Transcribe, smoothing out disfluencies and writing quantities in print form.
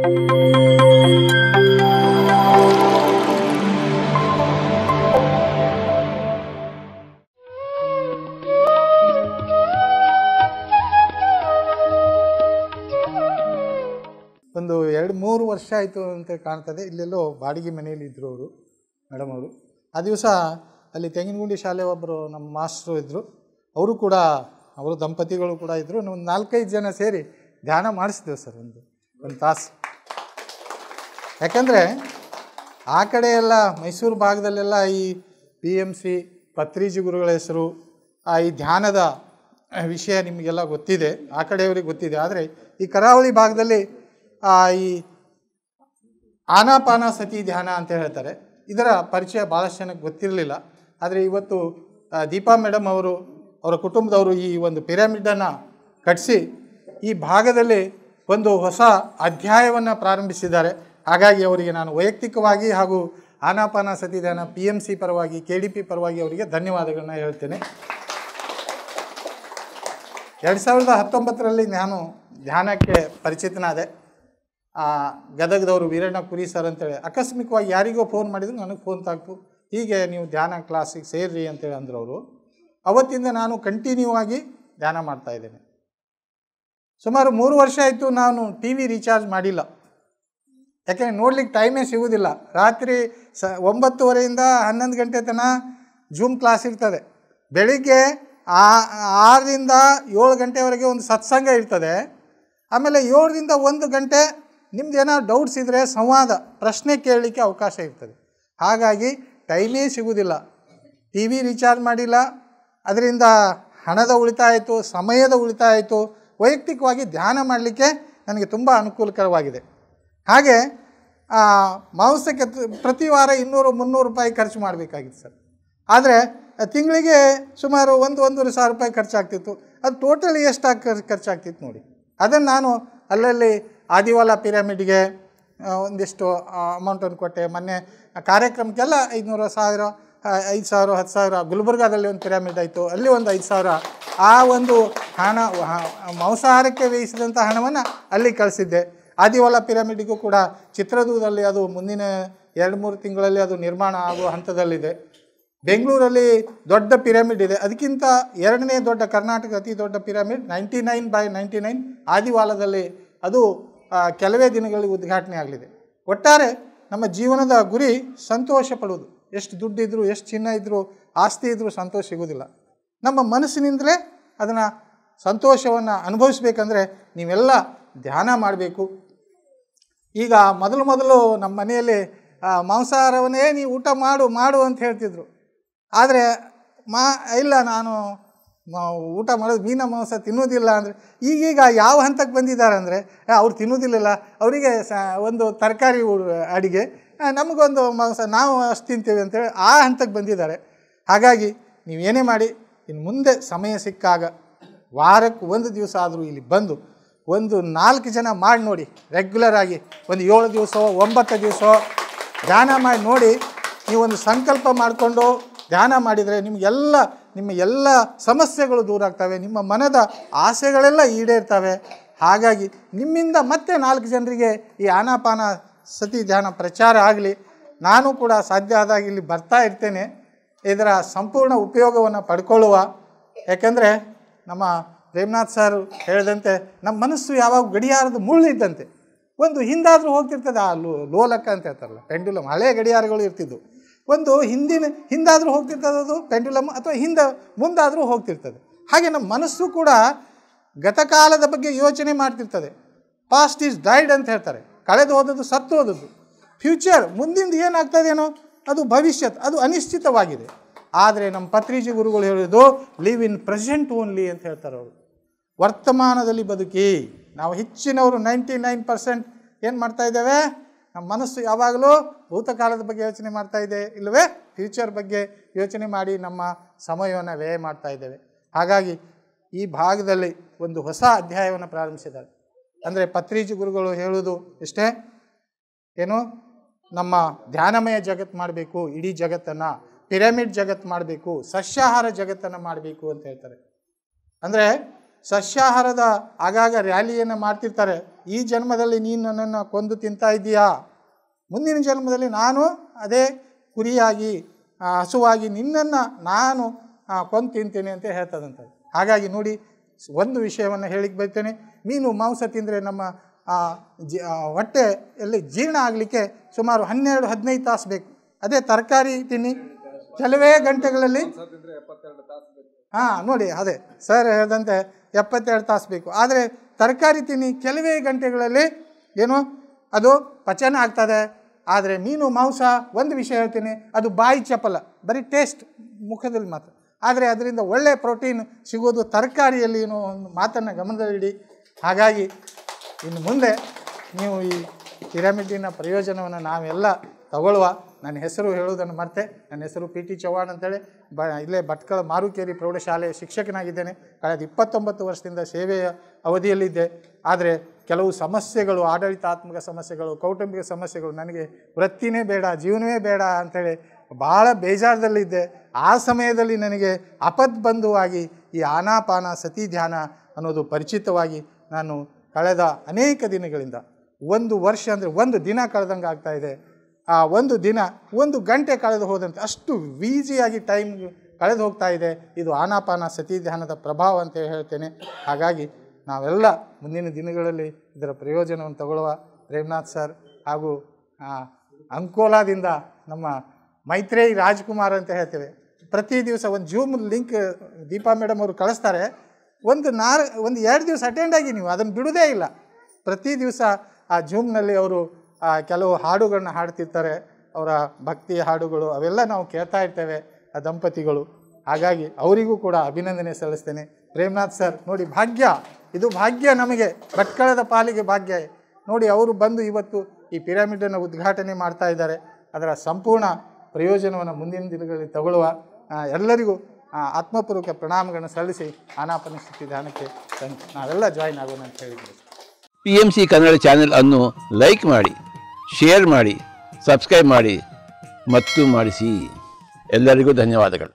ಒಂದು 2-3 ವರ್ಷ ಆಯಿತು ಅಂತ ಕಾಣ್ತದೆ. ಇಲ್ಲೆಲ್ಲೋ ಬಾಡಿಗೆ ಮನೆಯಲ್ಲಿ ಇದ್ದರು ಅವರು, ಮೇಡಮ್ ಅವರು. ಆ ದಿವಸ ಅಲ್ಲಿ ತೆಂಗಿನಗುಂಡಿ ಶಾಲೆ ಒಬ್ಬರು ನಮ್ಮ ಮಾಸ್ಟ್ರು ಇದ್ದರು, ಅವರು ಕೂಡ, ಅವರು ದಂಪತಿಗಳು ಕೂಡ ಇದ್ದರು. ಒಂದು 4-5 ಜನ ಸೇರಿ ಧ್ಯಾನ ಮಾಡಿಸಿದೆವು ಸರ್, ಒಂದು ತಾಸು. ಯಾಕಂದರೆ ಆ ಕಡೆ ಎಲ್ಲ ಮೈಸೂರು ಭಾಗದಲ್ಲೆಲ್ಲ ಈ PMC ಪತ್ರಿಜಿ ಗುರುಗಳ ಹೆಸರು, ಈ ಧ್ಯಾನದ ವಿಷಯ ನಿಮಗೆಲ್ಲ ಗೊತ್ತಿದೆ, ಆ ಕಡೆಯವರಿಗೆ ಗೊತ್ತಿದೆ. ಆದರೆ ಈ ಕರಾವಳಿ ಭಾಗದಲ್ಲಿ ಈ ಆನಾಪಾನಸತಿ ಧ್ಯಾನ ಅಂತ ಹೇಳ್ತಾರೆ, ಇದರ ಪರಿಚಯ ಭಾಳಷ್ಟು ಜನಕ್ಕೆ ಗೊತ್ತಿರಲಿಲ್ಲ. ಆದರೆ ಇವತ್ತು ದೀಪಾ ಮೇಡಮ್ ಅವರು, ಅವರ ಕುಟುಂಬದವರು ಈ ಒಂದು ಪಿರಮಿಡನ್ನು ಕಟ್ಟಿಸಿ ಈ ಭಾಗದಲ್ಲಿ ಒಂದು ಹೊಸ ಅಧ್ಯಾಯವನ್ನು ಪ್ರಾರಂಭಿಸಿದ್ದಾರೆ. ಹಾಗಾಗಿ ಅವರಿಗೆ ನಾನು ವೈಯಕ್ತಿಕವಾಗಿ ಹಾಗೂ ಆನಾಪಾನಸತಿ ಧ್ಯಾನ PMC ಪರವಾಗಿ, KDP ಪರವಾಗಿ ಅವರಿಗೆ ಧನ್ಯವಾದಗಳನ್ನ ಹೇಳ್ತೇನೆ. 2019ರಲ್ಲಿ ನಾನು ಧ್ಯಾನಕ್ಕೆ ಪರಿಚಿತನಾದೆ. ಗದಗದವರು ವೀರಣ್ಣ ಕುರಿ ಸರ್ ಅಂತೇಳಿ ಆಕಸ್ಮಿಕವಾಗಿ ಯಾರಿಗೋ ಫೋನ್ ಮಾಡಿದ್ರು, ನನಗೆ ಫೋನ್ ತಾಕ್ತು, ಹೀಗೆ ನೀವು ಧ್ಯಾನ ಕ್ಲಾಸಿಗೆ ಸೇರ್ರಿ ಅಂತೇಳಿ ಅಂದರು ಅವರು. ಅವತ್ತಿಂದ ನಾನು ಕಂಟಿನ್ಯೂ ಆಗಿ ಧ್ಯಾನ ಮಾಡ್ತಾಯಿದ್ದೇನೆ. ಸುಮಾರು 3 ವರ್ಷ ಆಯಿತು ನಾನು TV ರೀಚಾರ್ಜ್ ಮಾಡಿಲ್ಲ. ಯಾಕೆಂದರೆ ನೋಡ್ಲಿಕ್ಕೆ ಟೈಮೇ ಸಿಗೋದಿಲ್ಲ. ರಾತ್ರಿ 9:30ಯಿಂದ 11 ಗಂಟೆ ತನಕ ಜೂಮ್ ಕ್ಲಾಸ್ ಇರ್ತದೆ. ಬೆಳಿಗ್ಗೆ 6ರಿಂದ 7 ಗಂಟೆವರೆಗೆ ಒಂದು ಸತ್ಸಂಗ ಇರ್ತದೆ. ಆಮೇಲೆ 7ರಿಂದ 1 ಗಂಟೆ ನಿಮ್ದು ಏನಾದ್ರು ಡೌಟ್ಸ್ ಇದ್ದರೆ ಸಂವಾದ, ಪ್ರಶ್ನೆ ಕೇಳಲಿಕ್ಕೆ ಅವಕಾಶ ಇರ್ತದೆ. ಹಾಗಾಗಿ ಟೈಮೇ ಸಿಗೋದಿಲ್ಲ. TV ರೀಚಾರ್ಜ್ ಮಾಡಿಲ್ಲ, ಅದರಿಂದ ಹಣದ ಉಳಿತಾಯ ಆಯಿತು, ಸಮಯದ ಉಳಿತಾಯ ಆಯಿತು. ವೈಯಕ್ತಿಕವಾಗಿ ಧ್ಯಾನ ಮಾಡಲಿಕ್ಕೆ ನನಗೆ ತುಂಬ ಅನುಕೂಲಕರವಾಗಿದೆ. ಹಾಗೆ ಮಾಂಸಕ್ಕೆ ಪ್ರತಿ ವಾರ 200-300 ರೂಪಾಯಿ ಖರ್ಚು ಮಾಡಬೇಕಾಗಿತ್ತು ಸರ್. ಆದರೆ ತಿಂಗಳಿಗೆ ಸುಮಾರು 1-1.5 ರೂಪಾಯಿ ಖರ್ಚಾಗ್ತಿತ್ತು. ಅದು ಟೋಟಲಿ ಎಷ್ಟು ಖರ್ಚಾಗ್ತಿತ್ತು ನೋಡಿ. ಅದನ್ನು ನಾನು ಅಲ್ಲಲ್ಲಿ ಆದಿವಾಲ ಪಿರಮಿಡ್ಗೆ ಒಂದಿಷ್ಟು ಅಮೌಂಟನ್ನು ಕೊಟ್ಟೆ. ಮೊನ್ನೆ ಕಾರ್ಯಕ್ರಮಕ್ಕೆಲ್ಲ 500, 1000, 5,000, 10,000. ಗುಲ್ಬರ್ಗಾದಲ್ಲಿ ಒಂದು ಪಿರಮಿಡ್ ಆಯಿತು, ಅಲ್ಲಿ ಒಂದು 5,000. ಆ ಒಂದು ಹಣ ಮಾಂಸಾಹಾರಕ್ಕೆ ವ್ಯಯಿಸಿದಂಥ ಹಣವನ್ನು ಅಲ್ಲಿ ಕಳಿಸಿದ್ದೆ. ಆದಿವಾಲ ಪಿರಮಿಡ್ಗೂ ಕೂಡ ಚಿತ್ರದುರ್ಗದಲ್ಲಿ ಅದು ಮುಂದಿನ 2-3 ತಿಂಗಳಲ್ಲಿ ಅದು ನಿರ್ಮಾಣ ಆಗುವ ಹಂತದಲ್ಲಿದೆ. ಬೆಂಗಳೂರಲ್ಲಿ ದೊಡ್ಡ ಪಿರಮಿಡ್ ಇದೆ, ಅದಕ್ಕಿಂತ 2ನೇ ದೊಡ್ಡ, ಕರ್ನಾಟಕ ಅತಿ ದೊಡ್ಡ ಪಿರಮಿಡ್ 99/99 ಆದಿವಾಲದಲ್ಲಿ, ಅದು ಕೆಲವೇ ದಿನಗಳಲ್ಲಿ ಉದ್ಘಾಟನೆ ಆಗಲಿದೆ. ಒಟ್ಟಾರೆ ನಮ್ಮ ಜೀವನದ ಗುರಿ ಸಂತೋಷ ಪಡುವುದು. ಎಷ್ಟು ದುಡ್ಡಿದ್ರು, ಎಷ್ಟು ಚಿನ್ನ ಇದ್ದರೂ, ಆಸ್ತಿ ಇದ್ದರೂ ಸಂತೋಷ ಸಿಗೋದಿಲ್ಲ. ನಮ್ಮ ಮನಸ್ಸಿನಿಂದಲೇ ಅದನ್ನು ಸಂತೋಷವನ್ನು ಅನುಭವಿಸ್ಬೇಕಂದ್ರೆ ನೀವೆಲ್ಲ ಧ್ಯಾನ ಮಾಡಬೇಕು. ಈಗ ಮೊದಲು ನಮ್ಮ ಮನೆಯಲ್ಲಿ ಮಾಂಸಾಹಾರವನ್ನೇ ನೀವು ಊಟ ಮಾಡು ಅಂತ ಹೇಳ್ತಿದ್ರು. ಆದರೆ ಇಲ್ಲ, ನಾನು ಊಟ ಮಾಡೋದು ಮೀನ ಮಾಂಸ ತಿನ್ನೋದಿಲ್ಲ ಅಂದರೆ ಈಗೀಗ ಯಾವ ಹಂತಕ್ಕೆ ಬಂದಿದ್ದಾರೆ ಅಂದರೆ ಅವ್ರು ತಿನ್ನೋದಿಲ್ಲ, ಅವರಿಗೆ ಒಂದು ತರಕಾರಿ ಅಡಿಗೆ, ನಮಗೊಂದು ಮಾಂಸ, ನಾವು ಅಷ್ಟು ತಿಂತೇವೆ ಅಂತೇಳಿ ಆ ಹಂತಕ್ಕೆ ಬಂದಿದ್ದಾರೆ. ಹಾಗಾಗಿ ನೀವೇನೇ ಮಾಡಿ, ಇನ್ನು ಮುಂದೆ ಸಮಯ ಸಿಕ್ಕಾಗ ವಾರಕ್ಕೆ 1 ದಿವಸ ಆದರೂ ಇಲ್ಲಿ ಬಂದು ಒಂದು 4 ಜನ ಮಾಡಿ ನೋಡಿ. ರೆಗ್ಯುಲರ್ ಆಗಿ ಒಂದು 7 ದಿವಸ 9 ದಿವಸ ಧ್ಯಾನ ಮಾಡಿ ನೋಡಿ. ನೀವೊಂದು ಸಂಕಲ್ಪ ಮಾಡಿಕೊಂಡು ಧ್ಯಾನ ಮಾಡಿದರೆ ನಿಮ್ಮ ಎಲ್ಲ ಸಮಸ್ಯೆಗಳು ದೂರ ಆಗ್ತವೆ, ನಿಮ್ಮ ಮನದ ಆಸೆಗಳೆಲ್ಲ ಈಡೇರ್ತವೆ. ಹಾಗಾಗಿ ನಿಮ್ಮಿಂದ ಮತ್ತೆ 4 ಜನರಿಗೆ ಈ ಆನಾಪಾನ ಸತಿ ಧ್ಯಾನ ಪ್ರಚಾರ ಆಗಲಿ. ನಾನು ಕೂಡ ಸಾಧ್ಯ ಆದಾಗ ಇಲ್ಲಿ ಬರ್ತಾ ಇರ್ತೇನೆ, ಇದರ ಸಂಪೂರ್ಣ ಉಪಯೋಗವನ್ನು ಪಡ್ಕೊಳ್ಳುವ. ಯಾಕೆಂದರೆ ನಮ್ಮ ಪ್ರೇಮನಾಥ್ ಸರ್ ಹೇಳಿದಂತೆ ನಮ್ಮ ಮನಸ್ಸು ಯಾವಾಗ ಗಡಿಯಾರದ ಮುಳ್ಳಿದ್ದಂತೆ, ಒಂದು ಹಿಂದಾದರೂ ಹೋಗ್ತಿರ್ತದೆ. ಆ ಲೋಲಕ ಅಂತ ಹೇಳ್ತಾರಲ್ಲ, ಪೆಂಡುಲಮ್, ಹಳೆಯ ಗಡಿಯಾರಗಳು ಇರ್ತಿದ್ವು. ಒಂದು ಹಿಂದಾದರೂ ಹೋಗ್ತಿರ್ತದೆ ಅದು ಪೆಂಡುಲಮ್, ಅಥವಾ ಮುಂದಾದರೂ ಹೋಗ್ತಿರ್ತದೆ. ಹಾಗೆ ನಮ್ಮ ಮನಸ್ಸು ಕೂಡ ಗತಕಾಲದ ಬಗ್ಗೆ ಯೋಚನೆ ಮಾಡ್ತಿರ್ತದೆ. ಪಾಸ್ಟ್ ಈಸ್ ಡೈಡ್ ಅಂತ ಹೇಳ್ತಾರೆ, ಕಳೆದು ಹೋದದ್ದು ಸತ್ತು ಹೋದದ್ದು. ಫ್ಯೂಚರ್, ಮುಂದಿಂದ ಏನಾಗ್ತದೇನೋ ಅದು ಭವಿಷ್ಯತ್, ಅದು ಅನಿಶ್ಚಿತವಾಗಿದೆ. ಆದರೆ ನಮ್ಮ ಪತ್ರಿಜಿ ಗುರುಗಳು ಹೇಳೋದು ಲಿವ್ ಇನ್ ಪ್ರೆಸೆಂಟ್ ಓನ್ಲಿ ಅಂತ ಹೇಳ್ತಾರೆ. ಅವರು ವರ್ತಮಾನದಲ್ಲಿ ಬದುಕಿ. ನಾವು ಹೆಚ್ಚಿನವರು 99% ಏನು ಮಾಡ್ತಾ ಇದ್ದೇವೆ, ನಮ್ಮ ಮನಸ್ಸು ಯಾವಾಗಲೂ ಭೂತಕಾಲದ ಬಗ್ಗೆ ಯೋಚನೆ ಮಾಡ್ತಾ ಇದೆ, ಇಲ್ಲವೇ ಫ್ಯೂಚರ್ ಬಗ್ಗೆ ಯೋಚನೆ ಮಾಡಿ ನಮ್ಮ ಸಮಯವನ್ನು ವ್ಯಯ ಮಾಡ್ತಾ ಇದ್ದೇವೆ. ಹಾಗಾಗಿ ಈ ಭಾಗದಲ್ಲಿ ಒಂದು ಹೊಸ ಅಧ್ಯಾಯವನ್ನು ಪ್ರಾರಂಭಿಸಿದ್ದಾರೆ. ಅಂದರೆ ಪತ್ರಿಜಿ ಗುರುಗಳು ಹೇಳುವುದು ಇಷ್ಟೇ, ಏನು, ನಮ್ಮ ಧ್ಯಾನಮಯ ಜಗತ್ತು ಮಾಡಬೇಕು, ಇಡೀ ಜಗತ್ತನ್ನು ಪಿರಮಿಡ್ ಜಗತ್ತು ಮಾಡಬೇಕು, ಸಸ್ಯಾಹಾರ ಜಗತ್ತನ್ನು ಮಾಡಬೇಕು ಅಂತ ಹೇಳ್ತಾರೆ. ಅಂದರೆ ಸಸ್ಯಾಹಾರದ ಆಗಾಗ ರ್ಯಾಲಿಯನ್ನು ಮಾಡ್ತಿರ್ತಾರೆ. ಈ ಜನ್ಮದಲ್ಲಿ ನೀನು ನನ್ನನ್ನು ಕೊಂದು ತಿಂತಾ ಇದ್ದೀಯಾ, ಮುಂದಿನ ಜನ್ಮದಲ್ಲಿ ನಾನು ಅದೇ ಕುರಿಯಾಗಿ ಹಸುವಾಗಿ ನಿನ್ನನ್ನು ನಾನು ಕೊಂದು ತಿಂತೀನಿ ಅಂತ ಹೇಳ್ತದಂತೆ. ಹಾಗಾಗಿ ನೋಡಿ, ಒಂದು ವಿಷಯವನ್ನು ಹೇಳಿಕ್ಕೆ ಬರ್ತೇನೆ. ಮೀನು ಮಾಂಸ ತಿಂದರೆ ನಮ್ಮ ಹೊಟ್ಟೆಯಲ್ಲಿ ಜೀರ್ಣ ಆಗಲಿಕ್ಕೆ ಸುಮಾರು 12-15 ತಾಸು ಬೇಕು. ಅದೇ ತರಕಾರಿ ತಿನ್ನಿ ಕೆಲವೇ ಗಂಟೆಗಳಲ್ಲಿ, ನೋಡಿ ಅದೇ ಸರ್ ಹೇಳಿದಂತೆ 72 ತಾಸು ಬೇಕು. ಆದರೆ ತರಕಾರಿ ತಿನ್ನಿ ಕೆಲವೇ ಗಂಟೆಗಳಲ್ಲಿ ಏನು ಅದು ಪಚನ ಆಗ್ತದೆ. ಆದರೆ ಮೀನು ಮಾಂಸ ಒಂದು ವಿಷಯ ಹೇಳ್ತೀನಿ, ಅದು ಬಾಯಿ ಚಪಲ, ಬರೀ ಟೇಸ್ಟ್ ಮುಖದಲ್ಲಿ ಮಾತ್ರ. ಆದರೆ ಅದರಿಂದ ಒಳ್ಳೆಯ ಪ್ರೋಟೀನ್ ಸಿಗೋದು ತರಕಾರಿಯಲ್ಲಿ ಏನೋ ಒಂದು ಮಾತನ್ನು ಗಮನದಲ್ಲಿಡಿ. ಹಾಗಾಗಿ ಇನ್ನು ಮುಂದೆ ನೀವು ಈ ಪಿರಮಿಡ್ಡಿನ ಪ್ರಯೋಜನವನ್ನು ನಾವೆಲ್ಲ ತಗೊಳ್ಳುವ. ನನ್ನ ಹೆಸರು ಹೇಳುವುದನ್ನು ಮರ್ತೆ, ನನ್ನ ಹೆಸರು ಪಿ ಟಿ ಚವ್ಹಾಣ್ ಅಂತೇಳಿ ಇಲ್ಲೇ ಭಟ್ಕಳ ಮಾರುಕೇರಿ ಪ್ರೌಢಶಾಲೆಯ ಶಿಕ್ಷಕನಾಗಿದ್ದೇನೆ. ಕಳೆದ 29 ವರ್ಷದಿಂದ ಸೇವೆಯ ಅವಧಿಯಲ್ಲಿದ್ದೆ. ಆದರೆ ಕೆಲವು ಸಮಸ್ಯೆಗಳು, ಆಡಳಿತಾತ್ಮಕ ಸಮಸ್ಯೆಗಳು, ಕೌಟುಂಬಿಕ ಸಮಸ್ಯೆಗಳು, ನನಗೆ ವೃತ್ತಿನೇ ಬೇಡ, ಜೀವನವೇ ಬೇಡ ಅಂಥೇಳಿ ಭಾಳ ಬೇಜಾರದಲ್ಲಿದ್ದೆ. ಆ ಸಮಯದಲ್ಲಿ ನನಗೆ ಅಪದ್ಬಂಧುವಾಗಿ ಈ ಆನಾಪಾನ ಸತಿ ಧ್ಯಾನ ಅನ್ನೋದು ಪರಿಚಿತವಾಗಿ ನಾನು ಕಳೆದ ಅನೇಕ ದಿನಗಳಿಂದ, 1 ವರ್ಷ ಅಂದರೆ 1 ದಿನ ಕಳೆದಂಗೆ ಆಗ್ತಾಯಿದೆ. ಆ 1 ದಿನ 1 ಗಂಟೆ ಕಳೆದು ಹೋದಂತೆ ಅಷ್ಟು ಈಸಿಯಾಗಿ ಟೈಮ್ ಕಳೆದು ಹೋಗ್ತಾ ಇದೆ. ಇದು ಆನಾಪಾನ ಸತಿ ಧ್ಯಾನದ ಪ್ರಭಾವ ಅಂತ ಹೇಳ್ತೇನೆ. ಹಾಗಾಗಿ ನಾವೆಲ್ಲ ಮುಂದಿನ ದಿನಗಳಲ್ಲಿ ಇದರ ಪ್ರಯೋಜನವನ್ನು ತಗೊಳ್ಳುವ. ಪ್ರೇಮ್ನಾಥ್ ಸರ್ ಹಾಗೂ ಅಂಕೋಲಾದಿಂದ ನಮ್ಮ ಮೈತ್ರೇಯಿ ರಾಜ್ಕುಮಾರ್ ಅಂತ ಹೇಳ್ತೇವೆ, ಪ್ರತಿ ದಿವಸ ಒಂದು ಜೂಮ್ ಲಿಂಕ್ ದೀಪಾ ಮೇಡಮ್ ಅವರು ಕಳಿಸ್ತಾರೆ. ಒಂದು 2 ದಿವಸ ಅಟೆಂಡ್ ಆಗಿ ನೀವು ಅದನ್ನು ಬಿಡೋದೇ ಇಲ್ಲ. ಪ್ರತಿ ದಿವಸ ಆ ಜೂಮ್ನಲ್ಲಿ ಅವರು ಕೆಲವು ಹಾಡುಗಳನ್ನ ಹಾಡ್ತಿರ್ತಾರೆ, ಅವರ ಭಕ್ತಿ ಹಾಡುಗಳು, ಅವೆಲ್ಲ ನಾವು ಕೇಳ್ತಾ ಇರ್ತೇವೆ ಆ ದಂಪತಿಗಳು. ಹಾಗಾಗಿ ಅವರಿಗೂ ಕೂಡ ಅಭಿನಂದನೆ ಸಲ್ಲಿಸ್ತೇನೆ. ಪ್ರೇಮ್ನಾಥ್ ಸರ್ ನೋಡಿ, ಭಾಗ್ಯ, ಇದು ಭಾಗ್ಯ ನಮಗೆ, ಭಟ್ಕಳದ ಪಾಲಿಗೆ ಭಾಗ್ಯ. ನೋಡಿ, ಅವರು ಬಂದು ಇವತ್ತು ಈ ಪಿರಮಿಡನ್ನು ಉದ್ಘಾಟನೆ ಮಾಡ್ತಾ ಇದ್ದಾರೆ. ಅದರ ಸಂಪೂರ್ಣ ಪ್ರಯೋಜನವನ್ನು ಮುಂದಿನ ದಿನಗಳಲ್ಲಿ ತಗೊಳ್ಳುವ. ಎಲ್ಲರಿಗೂ ಆತ್ಮಪೂರ್ವಕ ಪ್ರಣಾಮಗಳನ್ನು ಸಲ್ಲಿಸಿ ಆನಾಪಾನ ಸತಿ ಧ್ಯಾನಕ್ಕೆ ನಾವೆಲ್ಲ ಜಾಯಿನ್ ಆಗೋಣ ಅಂತ ಹೇಳಿದ್ವಿ. PMC ಕನ್ನಡ ಚಾನೆಲ್ ಅನ್ನು ಲೈಕ್ ಮಾಡಿ, ಶೇರ್ ಮಾಡಿ, ಸಬ್ಸ್ಕ್ರೈಬ್ ಮಾಡಿ ಮತ್ತು ಮಾಡಿಸಿ. ಎಲ್ಲರಿಗೂ ಧನ್ಯವಾದಗಳು.